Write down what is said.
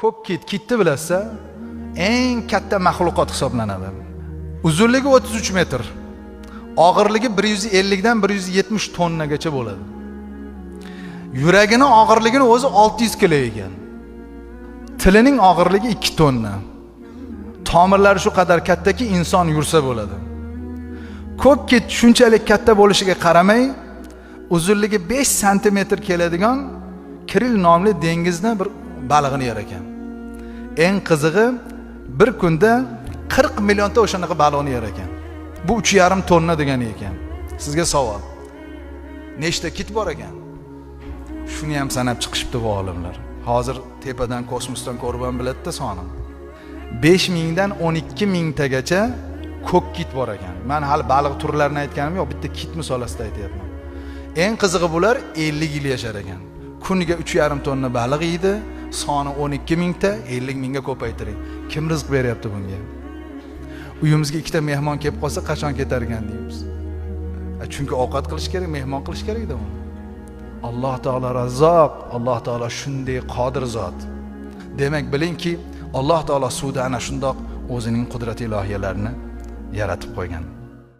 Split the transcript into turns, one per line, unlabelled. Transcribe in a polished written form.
Ko'k kitni bilasizlar, eng katta maxluqot hisoblanadi. Uzunligi 33 metr, og'irligi 150 dan 170 tonnagacha bo'ladi. Yuragini og'irligini o'zi 600 kilo ekan. Tilining og'irligi 2 tonna. Tomirlari shu qadar kattaki, inson yursa bo'ladi. Ko'k kit shunchalik katta bo'lishiga qaramay, uzunligi 5 sm keladigan Kiril nomli dengizda bir balig'ini yer ekan. Eng qizig'i, bir kunda 40 millionta o'shanaqa baliqni yer ekan. Bu 3,5 tonna degani ekan. Sizga savol. Nechta kit bor ekan? Shuni ham sanab chiqishibdi bu olimlar. Hozir tepadan kosmosdan ko'rib ham biladi-da soni. 5000 dan 12000 tagacha ko'k kit bor ekan. Men hali baliq turlarini aytganim yo'q, bitta kit misolasida aytyapman. Eng qizig'i bular 50 yil yashar ekan. Kuniga 3,5 tonna baliq yeydi, soni 12000 ta, 50 mingga ko'paytiring. Kim rizq beryapti bunga? Uyimizga ikkita mehmon kelib qolsa qachon ketar ekan deymiz. Chunki ovqat qilish kerak, mehmon qilish kerak-da uni. Alloh taolo Razzoq, Alloh taolo shunday qodir zot. Demak bilingki, Alloh taolo suvda ana shundoq o'zining qudrat ilohiyalarini yaratib qo'ygan.